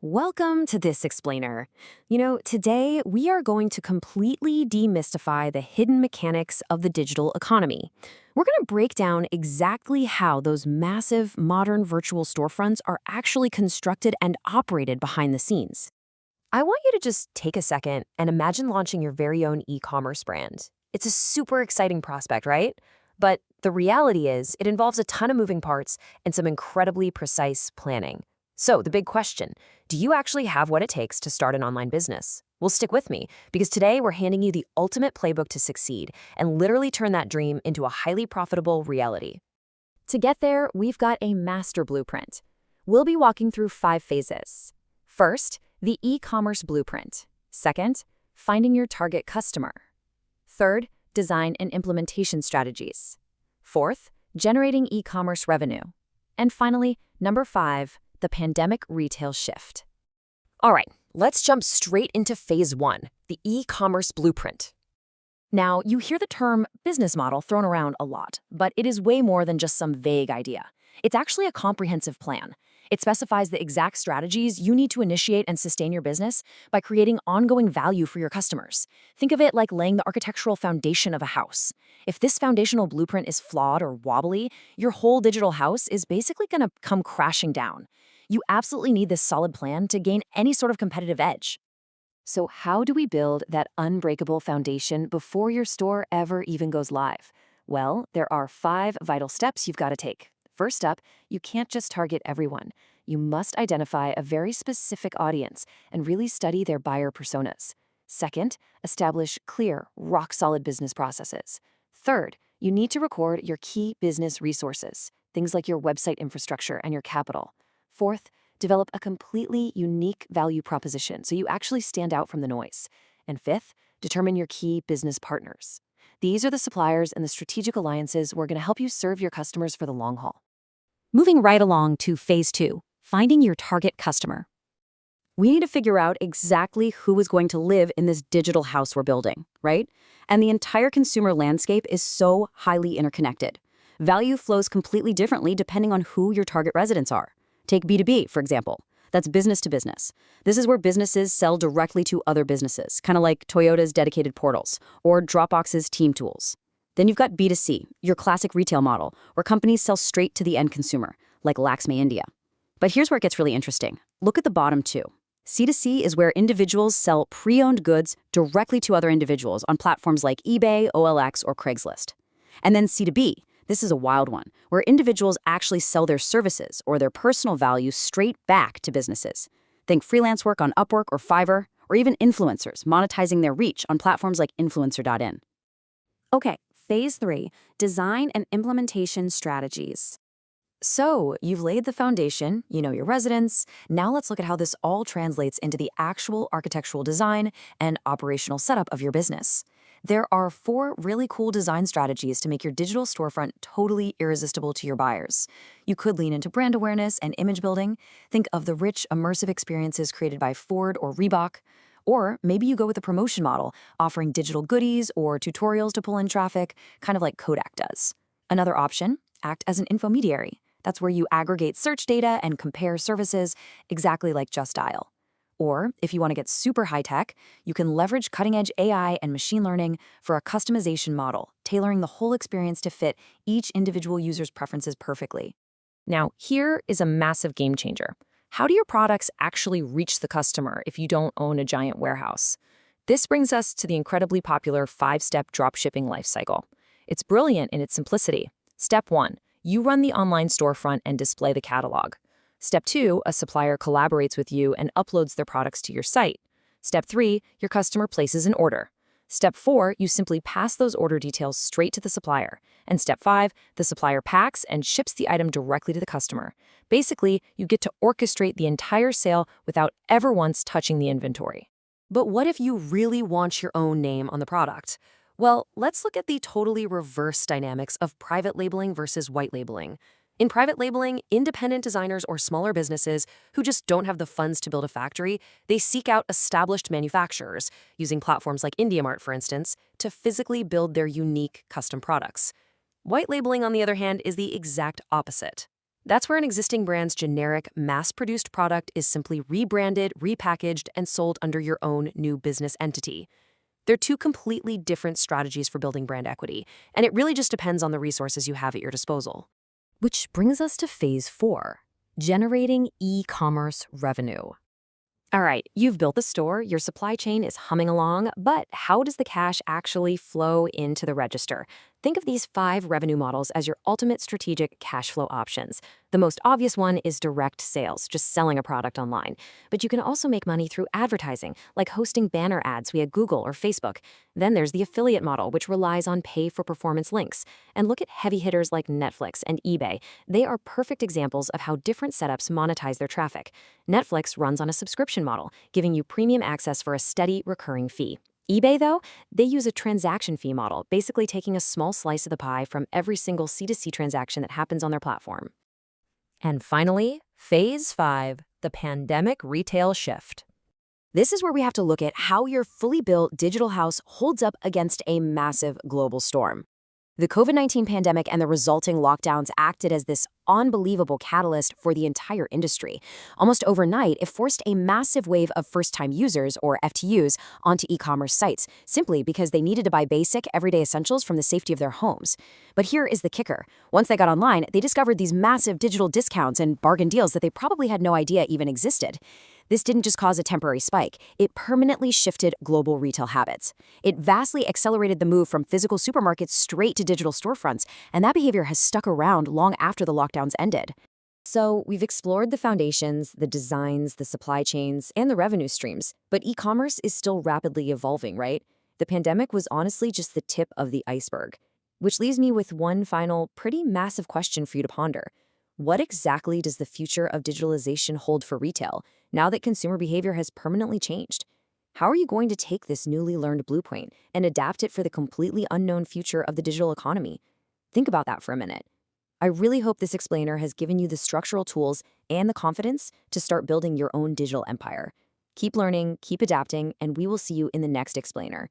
Welcome to This Explainer. Today we are going to completely demystify the hidden mechanics of the digital economy. We're going to break down exactly how those massive modern virtual storefronts are actually constructed and operated behind the scenes. I want you to just take a second and imagine launching your very own e-commerce brand. It's a super exciting prospect, right? But the reality is, it involves a ton of moving parts and some incredibly precise planning. So, the big question, do you actually have what it takes to start an online business? Well, stick with me, because today we're handing you the ultimate playbook to succeed and literally turn that dream into a highly profitable reality. To get there, we've got a master blueprint. We'll be walking through 5 phases. First, the e-commerce blueprint. Second, finding your target customer. Third, design and implementation strategies. Fourth, generating e-commerce revenue. And finally, number 5, the pandemic retail shift. All right, let's jump straight into phase 1, the e-commerce blueprint. Now, you hear the term business model thrown around a lot, but it is way more than just some vague idea. It's actually a comprehensive plan. It specifies the exact strategies you need to initiate and sustain your business by creating ongoing value for your customers. Think of it like laying the architectural foundation of a house. If this foundational blueprint is flawed or wobbly, your whole digital house is basically going to come crashing down. You absolutely need this solid plan to gain any sort of competitive edge. So how do we build that unbreakable foundation before your store ever even goes live? Well, there are 5 vital steps you've got to take. First up, you can't just target everyone. You must identify a very specific audience and really study their buyer personas. Second, establish clear, rock-solid business processes. Third, you need to record your key business resources, things like your website infrastructure and your capital. Fourth, develop a completely unique value proposition so you actually stand out from the noise. And fifth, determine your key business partners. These are the suppliers and the strategic alliances who are going to help you serve your customers for the long haul. Moving right along to phase 2, finding your target customer. We need to figure out exactly who is going to live in this digital house we're building, right? And the entire consumer landscape is so highly interconnected. Value flows completely differently depending on who your target residents are. Take B2B, for example. That's business to business. This is where businesses sell directly to other businesses, kind of like Toyota's dedicated portals or Dropbox's team tools. Then you've got B2C, your classic retail model, where companies sell straight to the end consumer, like Lakshmi India. But here's where it gets really interesting. Look at the bottom 2. C2C is where individuals sell pre-owned goods directly to other individuals on platforms like eBay, OLX, or Craigslist. And then C2B, this is a wild one, where individuals actually sell their services or their personal value straight back to businesses. Think freelance work on Upwork or Fiverr, or even influencers monetizing their reach on platforms like Influencer.in. Okay, phase 3, design and implementation strategies. So, you've laid the foundation, you know your residents. Now let's look at how this all translates into the actual architectural design and operational setup of your business. There are 4 really cool design strategies to make your digital storefront totally irresistible to your buyers. You could lean into brand awareness and image building. Think of the rich, immersive experiences created by Ford or Reebok. Or maybe you go with a promotion model, offering digital goodies or tutorials to pull in traffic, kind of like Kodak does. Another option, act as an infomediary. That's where you aggregate search data and compare services, exactly like Just Dial. Or, if you want to get super high-tech, you can leverage cutting-edge AI and machine learning for a customization model, tailoring the whole experience to fit each individual user's preferences perfectly. Now, here is a massive game changer. How do your products actually reach the customer if you don't own a giant warehouse? This brings us to the incredibly popular 5-step dropshipping lifecycle. It's brilliant in its simplicity. Step 1. You run the online storefront and display the catalog. Step 2, a supplier collaborates with you and uploads their products to your site. Step 3, your customer places an order. Step 4, you simply pass those order details straight to the supplier. And Step 5, the supplier packs and ships the item directly to the customer. Basically, you get to orchestrate the entire sale without ever once touching the inventory. But what if you really want your own name on the product? Well, let's look at the totally reverse dynamics of private labeling versus white labeling. In private labeling, independent designers or smaller businesses who just don't have the funds to build a factory, they seek out established manufacturers, using platforms like IndiaMart, for instance, to physically build their unique custom products. White labeling, on the other hand, is the exact opposite. That's where an existing brand's generic, mass-produced product is simply rebranded, repackaged, and sold under your own new business entity. They're two completely different strategies for building brand equity, and it really just depends on the resources you have at your disposal. Which brings us to phase 4, generating e-commerce revenue. All right, you've built the store, your supply chain is humming along, but how does the cash actually flow into the register? Think of these 5 revenue models as your ultimate strategic cash flow options. The most obvious one is direct sales, just selling a product online. But you can also make money through advertising, like hosting banner ads via Google or Facebook. Then there's the affiliate model, which relies on pay-for-performance links. And look at heavy hitters like Netflix and eBay. They are perfect examples of how different setups monetize their traffic. Netflix runs on a subscription model, giving you premium access for a steady, recurring fee. eBay, though, they use a transaction fee model, basically taking a small slice of the pie from every single C2C transaction that happens on their platform. And finally, phase 5, the pandemic retail shift. This is where we have to look at how your fully built digital house holds up against a massive global storm. The COVID-19 pandemic and the resulting lockdowns acted as this unbelievable catalyst for the entire industry. Almost overnight, it forced a massive wave of first-time users, or FTUs, onto e-commerce sites, simply because they needed to buy basic, everyday essentials from the safety of their homes. But here is the kicker. Once they got online, they discovered these massive digital discounts and bargain deals that they probably had no idea even existed. This didn't just cause a temporary spike, it permanently shifted global retail habits. It vastly accelerated the move from physical supermarkets straight to digital storefronts, and that behavior has stuck around long after the lockdowns ended. So, we've explored the foundations, the designs, the supply chains, and the revenue streams, but e-commerce is still rapidly evolving, right? The pandemic was honestly just the tip of the iceberg. Which leaves me with one final, pretty massive question for you to ponder. What exactly does the future of digitalization hold for retail, now that consumer behavior has permanently changed? How are you going to take this newly learned blueprint and adapt it for the completely unknown future of the digital economy? Think about that for a minute. I really hope this explainer has given you the structural tools and the confidence to start building your own digital empire. Keep learning, keep adapting, and we will see you in the next explainer.